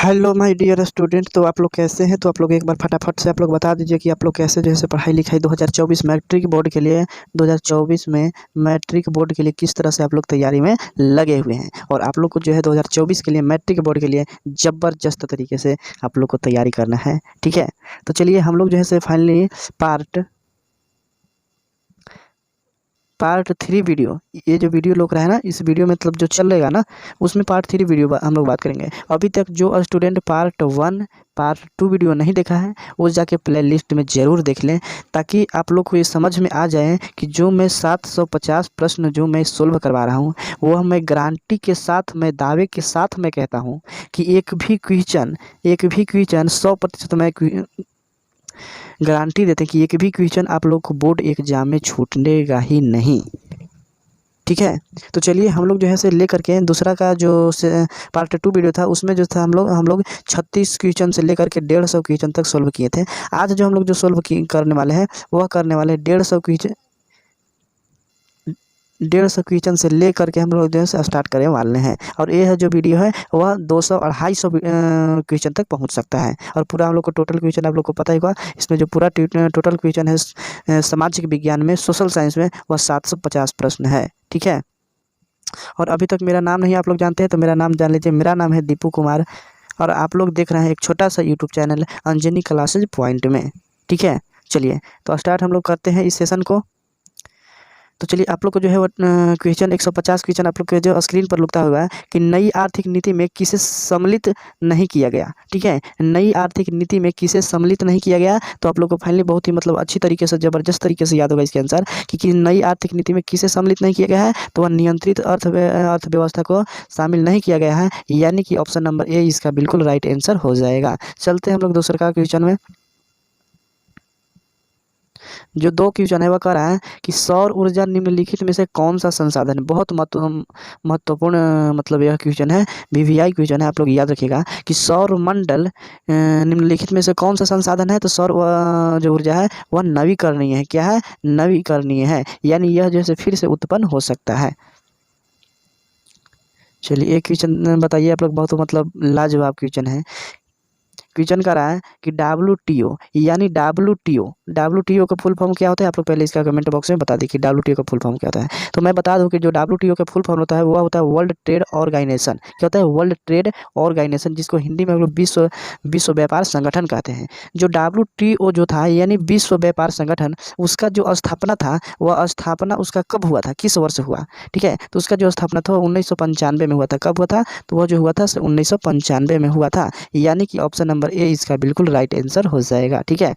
Hello my dear student. तो आप लोग कैसे हैं? तो आप लोग एक बार फटाफट से आप लोग बता दीजिए कि आप लोग कैसे जैसे पढ़ाई लिखाई 2024 मैट्रिक बोर्ड के लिए 2024 में मैट्रिक बोर्ड के लिए किस तरह से आप लोग तैयारी में लगे हुए हैं। और आप लोग को जो है 2024 के लिए मैट्रिक बोर्ड के लिए ज़बरदस्त तरीके से आप लोग को तैयारी करना है। ठीक है, तो चलिए हम लोग जो है फाइनली पार्ट 3 वीडियो, ये जो वीडियो लोग रहा है ना, इस वीडियो में मतलब जो चलेगा ना, उसमें पार्ट 3 वीडियो हम लोग बात करेंगे। अभी तक जो स्टूडेंट पार्ट 1 पार्ट 2 वीडियो नहीं देखा है वो जाके प्ले लिस्ट में ज़रूर देख लें, ताकि आप लोग को ये समझ में आ जाए कि जो मैं 750 प्रश्न जो मैं सोल्व करवा रहा हूँ, वो मैं गारंटी के साथ, मैं दावे के साथ मैं कहता हूँ कि एक भी क्वेश्चन 100% मैं गारंटी देते हैं कि एक भी क्वेश्चन आप लोग को बोर्ड एग्जाम में छूटनेगा ही नहीं। ठीक है, तो चलिए हम लोग जो है से लेकर के दूसरा का जो पार्ट 2 वीडियो था, उसमें जो था हम लोग 36 क्वेश्चन से लेकर के 150 क्वेश्चन तक सोल्व किए थे। आज जो हम लोग जो सोल्व करने वाले हैं वह करने वाले 150 क्वेश्चन से लेकर के हम लोग जो है स्टार्ट करने वाले हैं। और ये है जो वीडियो है वह 200-250 क्वेश्चन तक पहुंच सकता है। और पूरा हम लोग को टोटल क्वेश्चन आप लोग को पता ही होगा, इसमें जो पूरा टोटल क्वेश्चन है सामाजिक विज्ञान में, सोशल साइंस में, वह 750 प्रश्न है। ठीक है, और अभी तक मेरा नाम नहीं आप लोग जानते हैं तो मेरा नाम जान लीजिए। मेरा नाम है दीपू कुमार और आप लोग देख रहे हैं एक छोटा सा YouTube channel Anjani classes point में। ठीक है, चलिए तो स्टार्ट हम लोग करते हैं इस सेशन को। तो चलिए आप लोग को जो है वो क्वेश्चन 150 क्वेश्चन आप लोग के जो स्क्रीन पर लिखा हुआ है कि नई आर्थिक नीति में किसे सम्मिलित नहीं किया गया। ठीक है, नई आर्थिक नीति में किसे सम्मिलित नहीं किया गया, तो आप लोग को फाइनली बहुत ही मतलब अच्छी तरीके से, ज़बरदस्त तरीके से याद होगा इसके आंसर कि नई आर्थिक नीति में किसे सम्मिलित नहीं किया गया है, तो वह नियंत्रित अर्थव्यवस्था को शामिल नहीं किया गया है, यानी कि ऑप्शन नंबर ए इसका बिल्कुल राइट आंसर हो जाएगा। चलते हैं हम लोग दूसरे का क्वेश्चन में। जो 2 क्वेश्चन है वह कह रहा है कि सौर ऊर्जा निम्नलिखित में से कौन सा संसाधन है। बहुत महत्वपूर्ण मतलब यह क्वेश्चन है, वीवीआई क्वेश्चन है। आप लोग याद रखिएगा कि सौर मंडल निम्नलिखित में से कौन सा संसाधन है, तो सौर जो ऊर्जा है वह नवीकरणीय है। क्या है? नवीकरणीय है, यानी यह जैसे फिर से उत्पन्न हो सकता है। चलिए एक क्वेश्चन बताइए आप लोग, बहुत मतलब लाजवाब क्वेश्चन है। क्वेश्चन कर रहा है कि WTO यानी WTO का फुल फॉर्म क्या होता है। आप लोग पहले इसका कमेंट बॉक्स में बता दीजिए कि WTO का फुल फॉर्म क्या होता है। तो मैं बता दूं कि जो WTO का फुल फॉर्म होता है वह होता है वर्ल्ड ट्रेड ऑर्गेनाइजेशन। क्या होता है? वर्ल्ड ट्रेड ऑर्गेनाइजेशन, जिसको हिंदी में हम लोग विश्व व्यापार संगठन कहते हैं। जो WTO जो था यानी विश्व व्यापार संगठन, उसका जो स्थापना था, वह स्थापना उसका कब हुआ था, किस वर्ष हुआ? ठीक है, तो उसका जो स्थापना था 1995 में हुआ था। कब हुआ था? तो वह जो हुआ था 1995 में हुआ था, यानी कि ऑप्शन नंबर ए इसका बिल्कुल राइट आंसर हो जाएगा। ठीक है,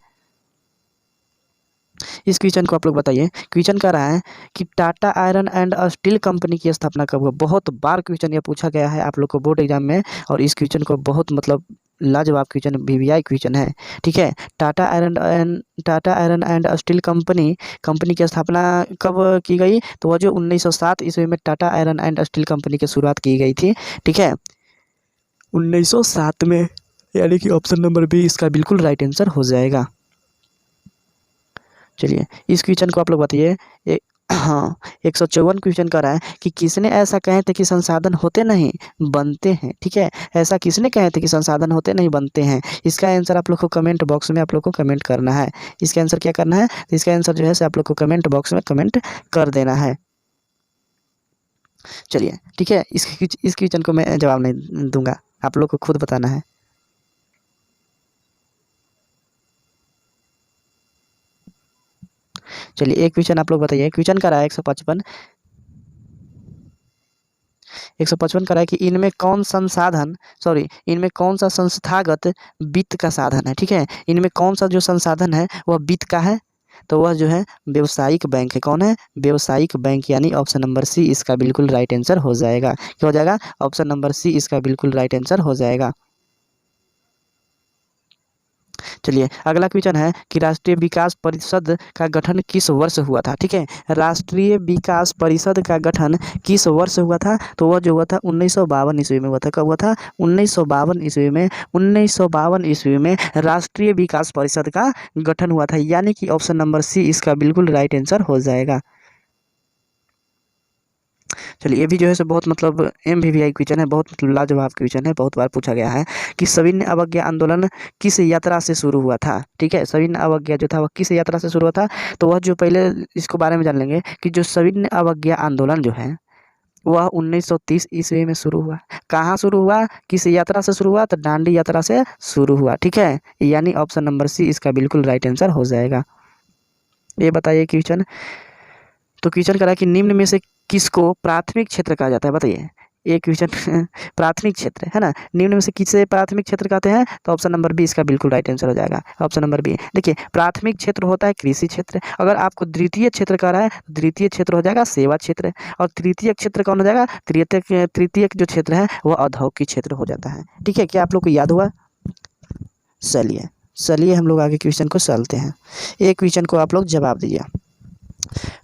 इस क्वेश्चन को आप लोग बताइए। क्वेश्चन कर रहा है कि Tata iron and steel company की स्थापना कब हुआ। बहुत बार क्वेश्चन ये पूछा गया है आप लोग को बोर्ड एग्जाम में, और इस क्वेश्चन को बहुत मतलब लाजवाब क्वेश्चन, वीवीआई क्वेश्चन है। ठीक है, Tata iron and steel company की स्थापना कब की गई, तो वह जो 1907 ईस्वी में Tata iron and steel company की शुरुआत की गई थी। ठीक है, 1907 में, यानी कि ऑप्शन नंबर बी इसका बिल्कुल राइट आंसर हो जाएगा। चलिए इस क्वेश्चन को आप लोग बताइए। हाँ, 154 क्वेश्चन कर रहा है कि किसने ऐसा कहे थे कि संसाधन होते नहीं बनते हैं। ठीक है, ऐसा किसने कहे थे कि संसाधन होते नहीं बनते हैं। इसका आंसर आप लोग को कमेंट बॉक्स में आप लोग को कमेंट करना है। इसका आंसर क्या करना है? तो इसका आंसर जो है आप लोग को कमेंट बॉक्स में कमेंट कर देना है। चलिए ठीक है, इस क्वेश्चन को मैं जवाब नहीं दूंगा, आप लोग को खुद बताना है। चलिए एक क्वेश्चन आप लोग बताइए। क्वेश्चन का रहा है 155 का रहा है कि इनमें कौन सा संस्थागत वित्त का साधन है। ठीक है, इनमें कौन सा जो संसाधन है वह वित्त का है, तो वह जो है व्यवसायिक बैंक है। कौन है? व्यवसायिक बैंक, यानी ऑप्शन नंबर सी इसका बिल्कुल राइट आंसर हो जाएगा। क्या हो जाएगा? ऑप्शन नंबर सी इसका बिल्कुल राइट आंसर हो जाएगा। चलिए अगला क्वेश्चन है कि राष्ट्रीय विकास परिषद का गठन किस वर्ष हुआ था। ठीक है, राष्ट्रीय विकास परिषद का गठन किस वर्ष हुआ था, तो वह जो हुआ था 1952 ईस्वी में हुआ था। कब हुआ था? 1952 ईस्वी में। 1952 ईस्वी में राष्ट्रीय विकास परिषद का गठन हुआ था, यानी कि ऑप्शन नंबर सी इसका बिल्कुल राइट आंसर हो जाएगा। चलिए ये भी जो है सो बहुत मतलब MVVI क्वेश्चन है, बहुत मतलब लाजवाब क्वेश्चन है, बहुत बार पूछा गया है कि सविनय अवज्ञा आंदोलन किस यात्रा से शुरू हुआ था। ठीक है, सविनय अवज्ञा जो था वह किस यात्रा से शुरू हुआ था, तो वह जो पहले इसको बारे में जान लेंगे कि जो सविनय अवज्ञा आंदोलन जो है वह 1930 ईस्वी में शुरू हुआ। कहाँ शुरू हुआ, किस यात्रा से शुरू हुआ, तो दांडी यात्रा से शुरू हुआ। ठीक है, यानी ऑप्शन नंबर सी इसका बिल्कुल राइट आंसर हो जाएगा। ये बताइए क्वेश्चन, तो क्वेश्चन करा कि निम्न में से किसको प्राथमिक क्षेत्र कहा जाता है, बताइए। ये क्वेश्चन प्राथमिक क्षेत्र है ना, निम्न में से किसे प्राथमिक क्षेत्र कहते हैं, तो ऑप्शन नंबर बी इसका बिल्कुल राइट आंसर हो जाएगा। ऑप्शन नंबर बी, देखिए प्राथमिक क्षेत्र होता है कृषि क्षेत्र, अगर आपको द्वितीय क्षेत्र कह रहा है तो द्वितीय क्षेत्र हो जाएगा सेवा क्षेत्र, और तृतीय क्षेत्र कौन हो जाएगा, तृतीय जो क्षेत्र है वह औद्योगिक क्षेत्र हो जाता है। ठीक है, क्या आप लोग को याद हुआ। चलिए चलिए हम लोग आगे क्वेश्चन को चलते हैं, एक क्वेश्चन को आप लोग जवाब दीजिए।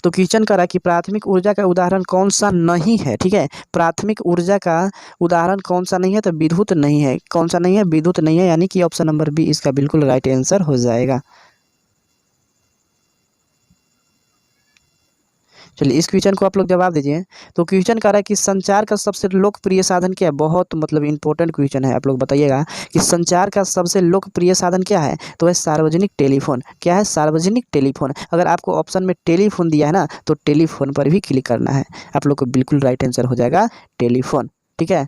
तो क्वेश्चन करा कि प्राथमिक ऊर्जा का उदाहरण कौन सा नहीं है। ठीक है, प्राथमिक ऊर्जा का उदाहरण कौन सा नहीं है, तो विद्युत नहीं है। कौन सा नहीं है, विद्युत नहीं है, यानी कि ऑप्शन नंबर बी इसका बिल्कुल राइट आंसर हो जाएगा। चलिए इस क्वेश्चन को आप लोग जवाब दीजिए। तो क्वेश्चन कह रहा है कि संचार का सबसे लोकप्रिय साधन क्या है, बहुत मतलब इंपॉर्टेंट क्वेश्चन है, आप लोग बताइएगा कि संचार का सबसे लोकप्रिय साधन क्या है, तो है सार्वजनिक टेलीफोन। क्या है, सार्वजनिक टेलीफोन। अगर आपको ऑप्शन में टेलीफोन दिया है ना, तो टेलीफोन पर भी क्लिक करना है, आप लोग को बिल्कुल राइट आंसर हो जाएगा टेलीफोन। ठीक है,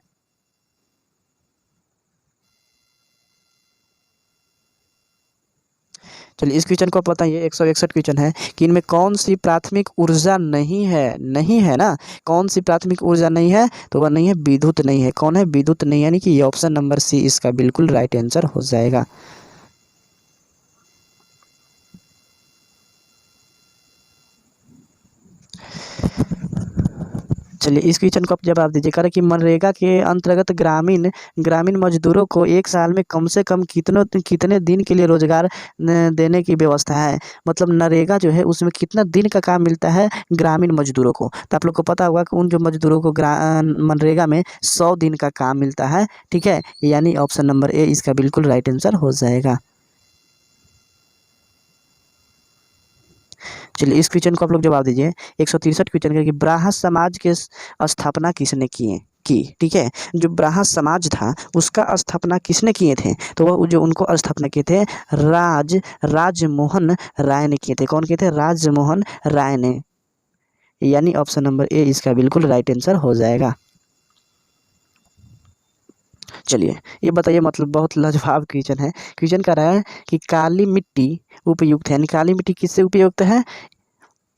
चलिए इस क्वेश्चन को आप बताइए, 161 क्वेश्चन है कि इनमें कौन सी प्राथमिक ऊर्जा नहीं है, नहीं है ना, कौन सी प्राथमिक ऊर्जा नहीं है, तो वह नहीं है विद्युत नहीं है। कौन है, विद्युत नहीं, यानी कि ये ऑप्शन नंबर सी इसका बिल्कुल राइट आंसर हो जाएगा। चलिए इस क्वेश्चन को आप जवाब दीजिए। कह रहे कि मनरेगा के अंतर्गत ग्रामीण ग्रामीण मजदूरों को एक साल में कम से कम कितने कितने दिन के लिए रोजगार देने की व्यवस्था है। मतलब नरेगा जो है उसमें कितना दिन का काम मिलता है ग्रामीण मजदूरों को, तो आप लोग को पता होगा कि उन जो मजदूरों को मनरेगा में 100 दिन का काम मिलता है। ठीक है, यानी ऑप्शन नंबर ए इसका बिल्कुल राइट आंसर हो जाएगा। चलिए इस क्वेश्चन को आप लोग जवाब दीजिए। 163 क्वेश्चन का कि ब्राह्मण समाज के स्थापना किसने किए की। ठीक है, जो ब्राह्मण समाज था उसका स्थापना किसने किए थे, तो वह जो उनको स्थापना किए थे राजमोहन राय ने किए थे। कौन किए थे, राजमोहन राय ने, यानी ऑप्शन नंबर ए इसका बिल्कुल राइट आंसर हो जाएगा। चलिए ये बताइए, मतलब बहुत लाजवाब क्वेश्चन है। क्वेश्चन कह रहा है कि काली मिट्टी उपयुक्त है, यानी काली मिट्टी किससे उपयुक्त है,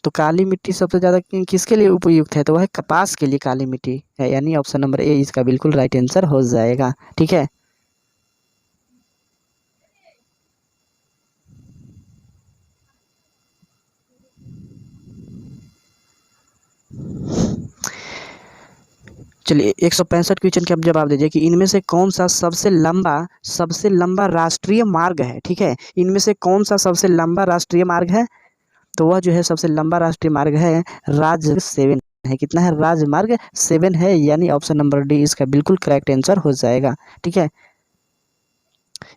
तो काली मिट्टी सबसे ज़्यादा किसके लिए उपयुक्त है, तो वह कपास के लिए काली मिट्टी है, यानी ऑप्शन नंबर ए इसका बिल्कुल राइट आंसर हो जाएगा। ठीक है, चलिए 165 क्वेश्चन के आप जवाब दीजिए कि इनमें से कौन सा सबसे लंबा राष्ट्रीय मार्ग है। ठीक है, इनमें से कौन सा सबसे लंबा राष्ट्रीय मार्ग है, तो वह जो है सबसे लंबा राष्ट्रीय मार्ग है राज 7 है। कितना है, राजमार्ग 7 है, यानी ऑप्शन नंबर डी इसका बिल्कुल करेक्ट आंसर हो जाएगा। ठीक है,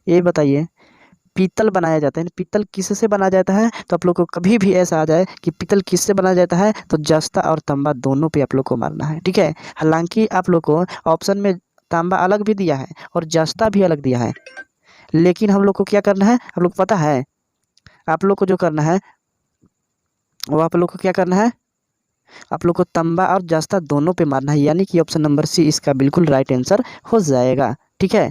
ये बताइए पीतल बनाया जाता है, पीतल किससे बनाया जाता है, तो आप लोग को कभी भी ऐसा आ जाए कि पीतल किससे बनाया जाता है, तो जस्ता और तांबा दोनों पे आप लोग को मारना है। ठीक है, हालांकि आप लोग को ऑप्शन में तांबा अलग भी दिया है और जस्ता भी अलग दिया है, लेकिन हम लोग को क्या करना है, आप लोग को पता है, आप लोग को जो करना है वो आप लोग को क्या करना है, आप लोग को तांबा और जस्ता दोनों पे मारना है, यानी कि ऑप्शन नंबर सी इसका बिल्कुल राइट आंसर हो जाएगा। ठीक है,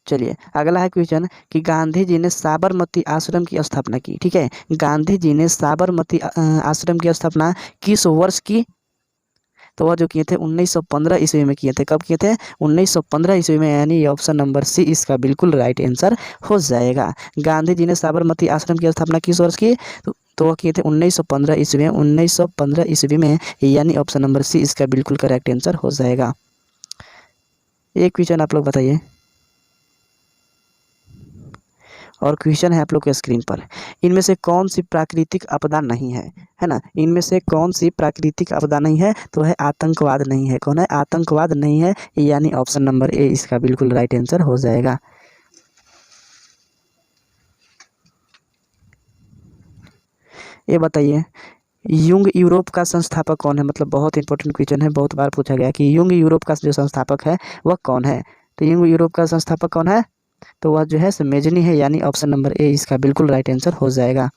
चलिए अगला है क्वेश्चन कि गांधी जी ने साबरमती आश्रम की स्थापना की। ठीक है, गांधी जी ने साबरमती आश्रम की स्थापना किस वर्ष की, तो वह जो किए थे 1915 ईस्वी में किए थे। कब किए थे, 1915 ईस्वी में, यानी ऑप्शन नंबर सी इसका बिल्कुल राइट आंसर हो जाएगा। गांधी जी ने साबरमती आश्रम की स्थापना किस वर्ष की, तो वह किए थे 1915 ईस्वी में, 1915 ईस्वी में, यानी ऑप्शन नंबर सी इसका बिल्कुल करेक्ट आंसर हो जाएगा। एक क्वेश्चन आप लोग बताइए, और क्वेश्चन है आप लोग के स्क्रीन पर, इनमें से कौन सी प्राकृतिक आपदा नहीं है, है ना, इनमें से कौन सी प्राकृतिक आपदा नहीं है, तो है आतंकवाद नहीं है। कौन है? आतंकवाद नहीं है, यानी ऑप्शन नंबर ए इसका बिल्कुल राइट आंसर हो जाएगा। ये बताइए, युंग यूरोप का संस्थापक कौन है? मतलब बहुत इंपॉर्टेंट क्वेश्चन है, बहुत बार पूछा गया कि युंग यूरोप का जो संस्थापक है वह कौन है। तो युंग यूरोप का संस्थापक कौन है? तो वह जो है मेजनी है, यानी ऑप्शन नंबर ए इसका बिल्कुल राइट आंसर हो जाएगा।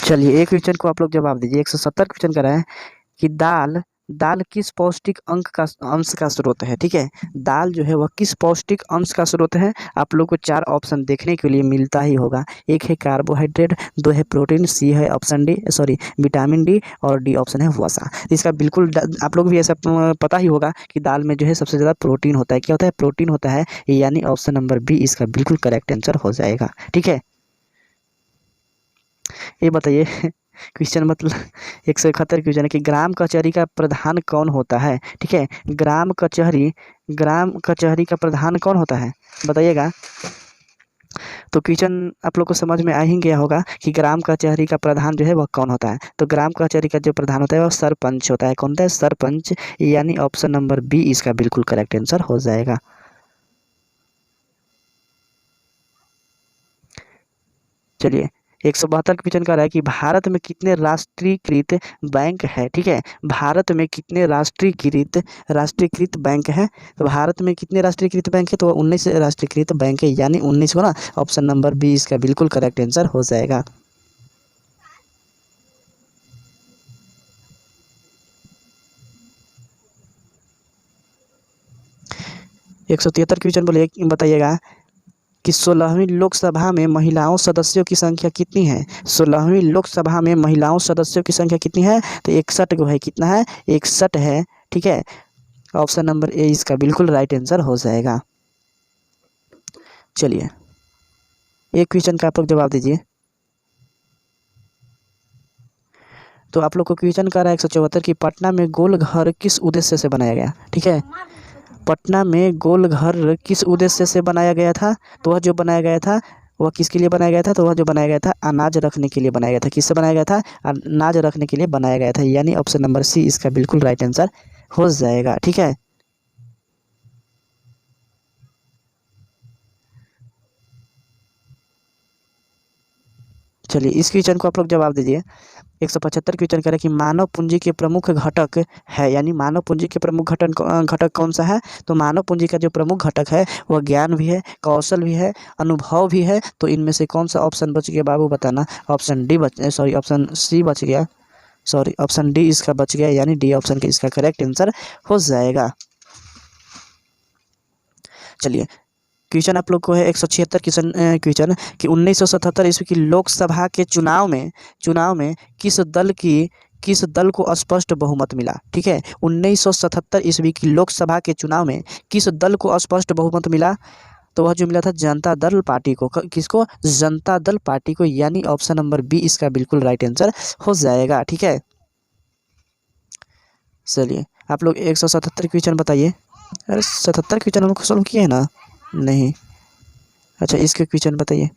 चलिए एक क्वेश्चन को आप लोग जवाब दीजिए। 170 क्वेश्चन कर रहा है कि दाल दाल किस पौष्टिक अंश का स्रोत है। ठीक है, दाल जो है वह किस पौष्टिक अंश का स्रोत है। आप लोग को 4 ऑप्शन देखने के लिए मिलता ही होगा। एक है कार्बोहाइड्रेट, 2 है प्रोटीन, सी है option D sorry vitamin D, और डी ऑप्शन है वसा। इसका बिल्कुल आप लोग भी ऐसा पता ही होगा कि दाल में जो है सबसे ज़्यादा प्रोटीन होता है। क्या होता है? प्रोटीन होता है, यानी ऑप्शन नंबर बी इसका बिल्कुल करेक्ट आंसर हो जाएगा। ठीक है, ये बताइए क्वेश्चन मतलब 171 क्वेश्चन है कि ग्राम कचहरी का प्रधान कौन होता है। ठीक है, ग्राम कचहरी का प्रधान कौन होता है, बताइएगा। तो क्वेश्चन आप लोग को समझ में आ ही गया होगा कि ग्राम कचहरी का प्रधान जो है वह कौन होता है। तो ग्राम कचहरी का जो प्रधान होता है वह सरपंच होता है। कौन होता है? सरपंच, यानी ऑप्शन नंबर बी इसका बिल्कुल करेक्ट आंसर हो जाएगा। चलिए 172 क्वेश्चन कर रहा है कि भारत में कितने राष्ट्रीयकृत बैंक है। ठीक है, भारत में कितने राष्ट्रीयकृत बैंक है। तो भारत में कितने राष्ट्रीयकृत बैंक है, तो 19 राष्ट्रीयकृत बैंक है, यानी 19 को ना ऑप्शन नंबर बी इसका बिल्कुल करेक्ट आंसर हो जाएगा। एक सौ तिहत्तर क्वेश्चन बोलिए, बताइएगा कि 16वीं लोकसभा में महिलाओं सदस्यों की संख्या कितनी है। 16वीं लोकसभा में महिलाओं सदस्यों की संख्या कितनी है, तो 61 को है। कितना है? 61 है। ठीक है, ऑप्शन नंबर ए इसका बिल्कुल राइट आंसर हो जाएगा। चलिए एक क्वेश्चन का आप लोग जवाब दीजिए। तो आप लोग को क्वेश्चन कर रहा है 174 कि पटना में गोल घर किस उद्देश्य से बनाया गया। ठीक है, पटना में गोल घर किस उद्देश्य से बनाया गया था। तो वह जो बनाया गया था वह किसके लिए बनाया गया था, तो वह जो बनाया गया था अनाज रखने के लिए बनाया गया था। किससे बनाया गया था? अनाज रखने के लिए बनाया गया था, यानी ऑप्शन नंबर सी इसका बिल्कुल राइट आंसर हो जाएगा। ठीक है, चलिए इस क्वेश्चन को आप लोग जवाब दीजिए। 175 क्वेश्चन करें कि मानव पूंजी के प्रमुख घटक है, यानी मानव पूंजी के प्रमुख घटक कौन सा है। तो मानव पूंजी का जो प्रमुख घटक है वह ज्ञान भी है, कौशल भी है, अनुभव भी है। तो इनमें से कौन सा ऑप्शन बच गया बाबू, बताना। Option D sorry option C बच गया, सॉरी ऑप्शन डी इसका बच गया, यानी डी ऑप्शन का इसका करेक्ट आंसर हो जाएगा। चलिए क्वेश्चन आप लोग को है 176 क्वेश्चन कि 1977 ईस्वी की लोकसभा के चुनाव में किस दल को स्पष्ट बहुमत मिला। ठीक है, 1977 ईस्वी की लोकसभा के चुनाव में किस दल को स्पष्ट बहुमत मिला। तो वह जो मिला था जनता दल पार्टी को। किसको? जनता दल पार्टी को, यानी ऑप्शन नंबर बी इसका बिल्कुल राइट आंसर हो जाएगा। ठीक है, चलिए आप लोग 177 क्वेश्चन बताइए। अरे 77 क्वेश्चन हम लोग सॉल्व किए हैं ना? नहीं, अच्छा इसके क्वेश्चन बताइए।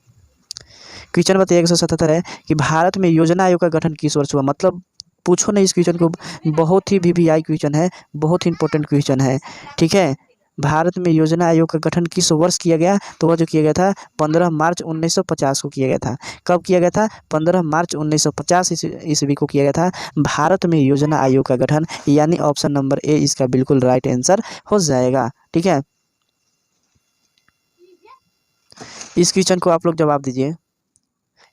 क्वेश्चन बताइए 177 है कि भारत में योजना आयोग का गठन किस वर्ष हुआ। मतलब पूछो नहीं इस क्वेश्चन को, बहुत ही वीवीआई क्वेश्चन है, बहुत ही इंपॉर्टेंट क्वेश्चन है। ठीक है, भारत में योजना आयोग का गठन किस वर्ष किया गया। तो वह जो किया गया था 15 मार्च 1950 को किया गया था। कब किया गया था? 15 मार्च 1950 ईस्वी को किया गया था भारत में योजना आयोग का गठन, यानी ऑप्शन नंबर ए इसका बिल्कुल राइट आंसर हो जाएगा। ठीक है, इस क्वेश्चन को आप लोग जवाब दीजिए।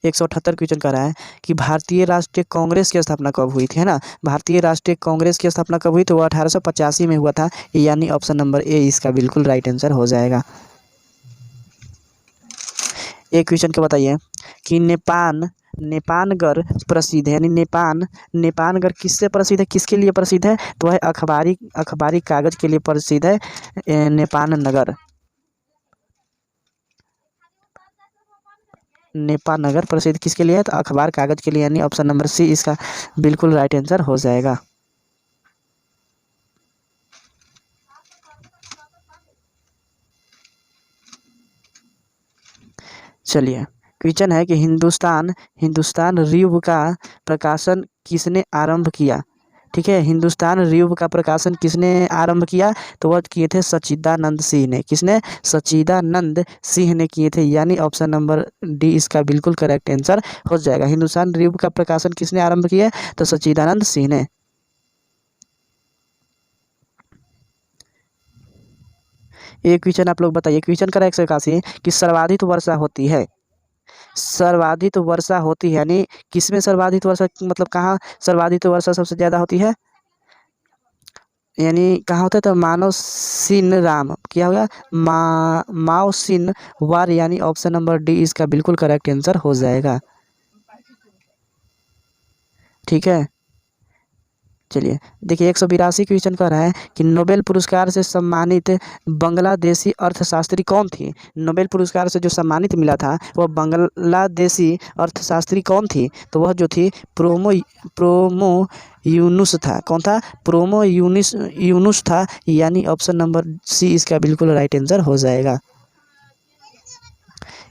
178 क्वेश्चन कर रहा है कि भारतीय राष्ट्रीय कांग्रेस की स्थापना कब हुई थी, है ना। भारतीय राष्ट्रीय कांग्रेस की स्थापना कब हुई, तो वह 1885 में हुआ था, यानी ऑप्शन नंबर ए इसका बिल्कुल राइट आंसर हो जाएगा। एक क्वेश्चन को बताइए कि नेपानगढ़ प्रसिद्ध है, यानी नेपानगढ़ किससे प्रसिद्ध है, किसके लिए प्रसिद्ध है। तो वह अखबारी कागज के लिए प्रसिद्ध है, नेपानगढ़। नेपा नगर प्रसिद्ध किसके लिए है? तो अखबार कागज के लिए, यानी ऑप्शन नंबर सी इसका बिल्कुल राइट आंसर हो जाएगा। चलिए, क्वेश्चन है कि हिंदुस्तान हिंदुस्तान रिव्यू का प्रकाशन किसने आरंभ किया? ठीक है, हिंदुस्तान रिव्यू का प्रकाशन किसने आरंभ किया? तो वह किए थे सच्चिदानंद सिंह ने। किसने? सच्चिदानंद सिंह ने किए थे, यानी ऑप्शन नंबर डी इसका बिल्कुल करेक्ट आंसर हो जाएगा। हिंदुस्तान रिव्यू का प्रकाशन किसने आरंभ किया? तो सच्चिदानंद सिंह ने। एक क्वेश्चन आप लोग बताइए, क्वेश्चन का 181 कि सर्वाधिक वर्षा होती है, सर्वाधिक वर्षा होती है यानी किसमें सर्वाधिक वर्षा, मतलब कहाँ सर्वाधिक वर्षा सबसे ज्यादा होती है, यानी कहाँ होता है? तो मानव सिन राम क्या होगा? माओ सिन वार, यानी ऑप्शन नंबर डी इसका बिल्कुल करेक्ट आंसर हो जाएगा। ठीक है, चलिए देखिए, 182 क्वेश्चन कह रहा है कि नोबेल पुरस्कार से सम्मानित बांग्लादेशी अर्थशास्त्री कौन थी? नोबेल पुरस्कार से जो सम्मानित मिला था वह बांग्लादेशी अर्थशास्त्री कौन थी? तो वह जो थी प्रोमो यूनुस था। कौन था? प्रोमो यूनुस था, यानी ऑप्शन नंबर सी इसका बिल्कुल राइट आंसर हो जाएगा।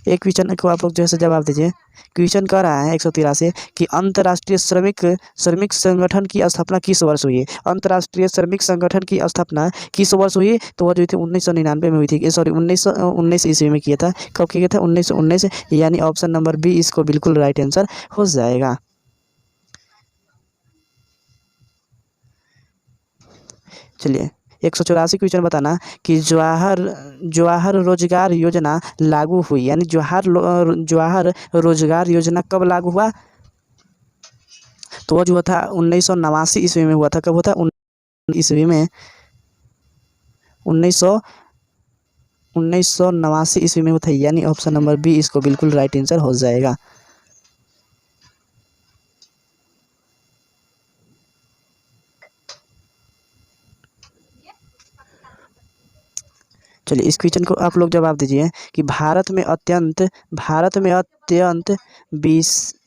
एक क्वेश्चन को आप लोग जैसे जवाब दीजिए। क्वेश्चन कह रहा है 183 कि अंतर्राष्ट्रीय श्रमिक श्रमिक संगठन की स्थापना किस वर्ष हुई? अंतर्राष्ट्रीय श्रमिक संगठन की स्थापना किस वर्ष हुई? तो वह जो थी 1999 में हुई थी, सॉरी 1919 ईस्वी में किया था। कब किया था? 1919, यानी ऑप्शन नंबर बी इसको बिल्कुल राइट आंसर हो जाएगा। चलिए, 184 क्वेश्चन बताना कि जवाहर जवाहर रोजगार योजना लागू हुई, यानी जवाहर रोजगार योजना कब लागू हुआ? तो वो जो था 1989 ईस्वी में हुआ था। कब हुआ था? ईस्वी में 1900 1989 ईस्वी में हुआ था, यानी ऑप्शन नंबर बी इसको बिल्कुल राइट आंसर हो जाएगा। चलिए, इस क्वेश्चन को आप लोग जवाब दीजिए कि भारत में अत्यंत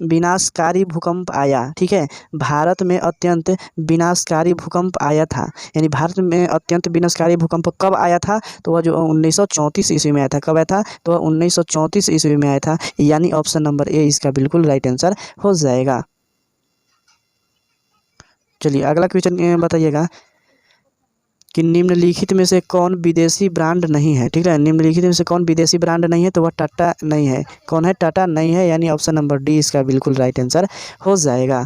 विनाशकारी भूकंप आया। ठीक है, भारत में अत्यंत विनाशकारी भूकंप आया था, यानी भारत में अत्यंत विनाशकारी भूकंप कब आया था? तो वह जो 1934 ईस्वी में आया था। कब आया था? तो वह 1934 ईस्वी में आया था, यानी ऑप्शन नंबर ए इसका बिल्कुल राइट आंसर हो जाएगा। चलिए, अगला क्वेश्चन बताइएगा कि निम्नलिखित में से कौन विदेशी ब्रांड नहीं है? ठीक है, निम्नलिखित में से कौन विदेशी ब्रांड नहीं है? तो वह टाटा नहीं है। कौन है? टाटा नहीं है, यानी ऑप्शन नंबर डी इसका बिल्कुल राइट आंसर हो जाएगा।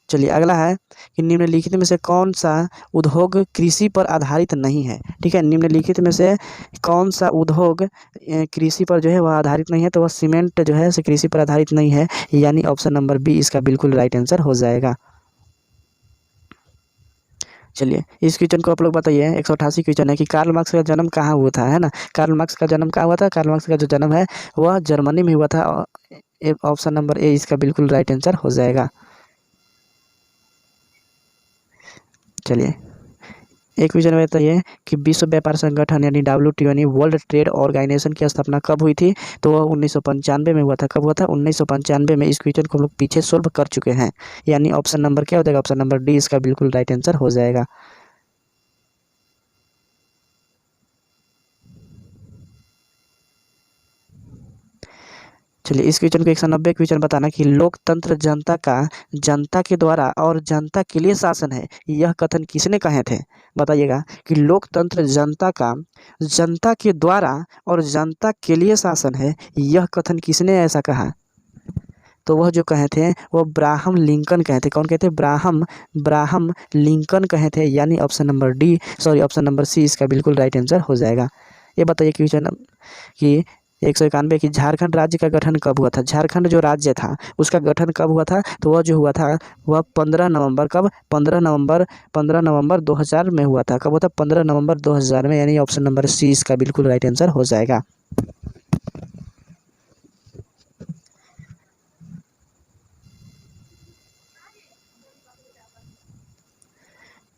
चलिए, अगला है कि निम्नलिखित में से कौन सा उद्योग कृषि पर आधारित नहीं है? ठीक है, निम्नलिखित में से कौन सा उद्योग कृषि पर जो है वह आधारित नहीं है? तो वह सीमेंट जो है कृषि पर आधारित नहीं है, यानी ऑप्शन नंबर बी इसका बिल्कुल राइट आंसर हो जाएगा। चलिए, इस क्वेश्चन को आप लोग बताइए। 188 क्वेश्चन है कि कार्ल मार्क्स का जन्म कहाँ हुआ था, है ना? कार्ल मार्क्स का जन्म कहाँ हुआ था? कार्ल मार्क्स का जो जन्म है वह जर्मनी में हुआ था, ऑप्शन नंबर ए इसका बिल्कुल राइट आंसर हो जाएगा। चलिए, एक क्वेश्चन बताइए कि विश्व व्यापार संगठन यानी WTO यानी वर्ल्ड ट्रेड ऑर्गेनाइजेशन की स्थापना कब हुई थी? तो वह 1995 में हुआ था। कब हुआ था? 1995 में। इस क्वेश्चन को हम लोग पीछे सोल्व कर चुके हैं, यानी ऑप्शन नंबर क्या हो जाएगा? ऑप्शन नंबर डी इसका बिल्कुल राइट आंसर हो जाएगा। चलिए, इस क्वेश्चन को 190 क्वेश्चन बताना कि लोकतंत्र जनता के द्वारा और जनता के लिए शासन है, यह कथन किसने कहे थे? बताइएगा कि लोकतंत्र जनता के द्वारा और जनता के लिए शासन है, यह कथन किसने ऐसा कहा? तो वह जो कहे थे वो ब्राहम लिंकन कहे थे। कौन कहते? ब्राहम लिंकन कहे थे, यानी option number D, sorry option number C इसका बिल्कुल राइट आंसर हो जाएगा। ये बताइए क्वेश्चन कि 191 की झारखंड राज्य का गठन कब हुआ था? झारखंड जो राज्य था उसका गठन कब हुआ था? तो वह जो हुआ था वह 15 नवंबर, कब? 15 नवंबर 2000 में हुआ था। कब हुआ था? 15 नवंबर 2000 में, यानी ऑप्शन नंबर सी इसका बिल्कुल राइट आंसर हो जाएगा।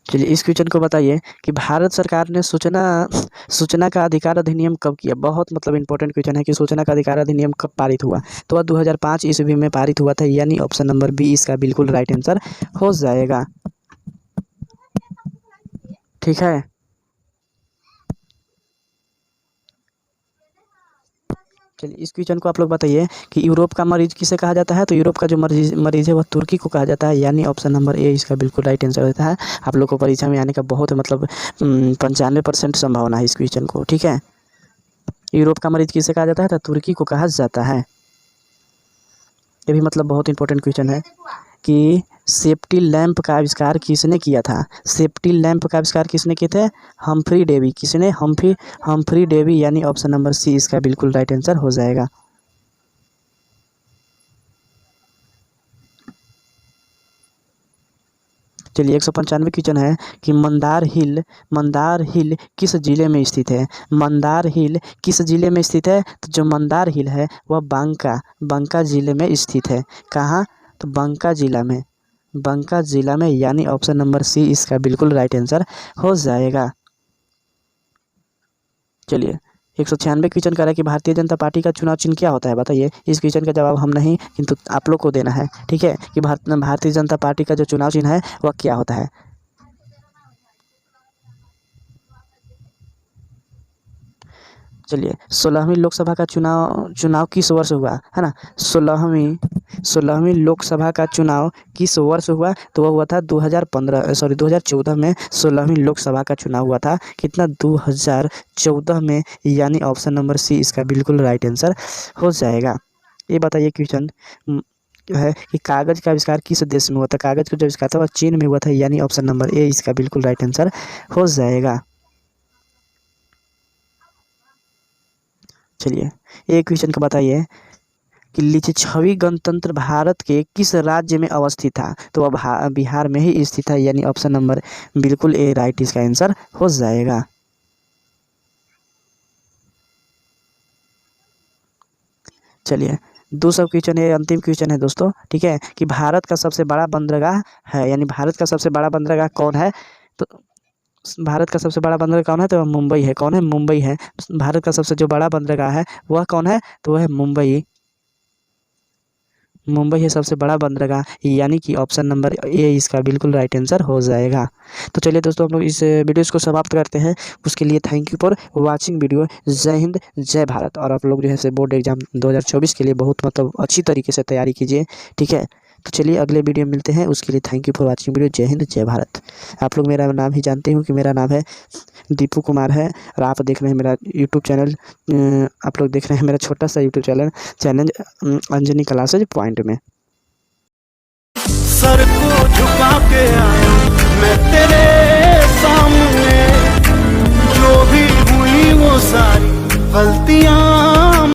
चलिए इस क्वेश्चन को बताइए कि भारत सरकार ने सूचना सूचना का अधिकार अधिनियम कब किया। बहुत मतलब इंपॉर्टेंट क्वेश्चन है कि सूचना का अधिकार अधिनियम कब पारित हुआ। तो वह 2005 ईस्वी में पारित हुआ था, यानी ऑप्शन नंबर बी इसका बिल्कुल राइट आंसर हो जाएगा। ठीक है, चलिए इस क्वेश्चन को आप लोग बताइए कि यूरोप का मरीज किसे कहा जाता है। तो यूरोप का जो मरीज है वह तुर्की को कहा जाता है, यानी ऑप्शन नंबर ए इसका बिल्कुल राइट आंसर होता है। आप लोग को परीक्षा में आने का बहुत मतलब 95% संभावना है इस क्वेश्चन को। ठीक है, यूरोप का मरीज किसे कहा जाता है, तो तुर्की को कहा जाता है। ये भी मतलब बहुत इंपॉर्टेंट क्वेश्चन है कि सेफ्टी लैंप का आविष्कार किसने किया था। सेफ्टी लैंप का आविष्कार किसने किए थे, हम्फ्री डेवी। किसने, हम्फ्री डेवी, यानी ऑप्शन नंबर सी इसका बिल्कुल राइट आंसर हो जाएगा। चलिए 195 क्वेश्चन है कि मंदार हिल किस जिले में स्थित है। मंदार हिल किस जिले में स्थित है। तो जो मंदार हिल है वह बांका जिले में स्थित है। कहाँ, तो बांका जिला में, यानी ऑप्शन नंबर सी इसका बिल्कुल राइट आंसर हो जाएगा। चलिए 196 क्वेश्चन कर रहा है कि भारतीय जनता पार्टी का चुनाव चिन्ह क्या होता है। बताइए, इस क्वेश्चन का जवाब हम नहीं किंतु आप लोग को देना है। ठीक है, कि भारतीय जनता पार्टी का जो चुनाव चिन्ह है वह क्या होता है। चलिए 16वीं लोकसभा का चुनाव किस वर्ष हुआ है ना। 16वीं लोकसभा का चुनाव किस वर्ष हुआ। तो वह हुआ था 2014 में 16वीं लोकसभा का चुनाव हुआ था। कितना, 2014 में, यानी ऑप्शन नंबर सी इसका बिल्कुल राइट आंसर हो जाएगा। ये बताइए क्वेश्चन है कि कागज का आविष्कार किस देश में हुआ था। कागज का जो आविष्कार था वह चीन में हुआ था, यानी ऑप्शन नंबर ए इसका बिल्कुल राइट आंसर हो जाएगा। चलिए एक क्वेश्चन का बताइए कि लिच्छवी गणतंत्र भारत के किस राज्य में अवस्थित था। तो वह बिहार में ही स्थित है, यानी ऑप्शन नंबर बिल्कुल ए राइट इसका आंसर हो जाएगा। चलिए 200 क्वेश्चन है, अंतिम क्वेश्चन है दोस्तों। ठीक है, कि भारत का सबसे बड़ा बंदरगाह है, यानी भारत का सबसे बड़ा बंदरगाह कौन है। तो भारत का सबसे बड़ा बंदरगाह कौन है, तो मुंबई है। कौन है, मुंबई है। भारत का सबसे जो बड़ा बंदरगाह है वह कौन है, तो वह है मुंबई है सबसे बड़ा बंदरगाह, यानी कि ऑप्शन नंबर ए इसका बिल्कुल राइट आंसर हो जाएगा। तो चलिए दोस्तों हम लोग इस वीडियोस को समाप्त करते हैं। उसके लिए thank you for watching video. जय हिंद, जय भारत। और आप लोग जो है से बोर्ड एग्जाम 2024 के लिए बहुत मतलब अच्छी तरीके से तैयारी कीजिए। ठीक है, तो चलिए अगले वीडियो में मिलते हैं। उसके लिए thank you for watching video. जय हिंद, जय भारत। आप लोग मेरा नाम ही जानते हो कि मेरा नाम है दीपू कुमार है, और आप देख रहे हैं मेरा यूट्यूब चैनल। आप लोग देख रहे हैं मेरा छोटा सा YouTube channel Anjani classes point में। सर को झुका के आया मैं तेरे सामने, जो भी हुई वो सारी गलतियां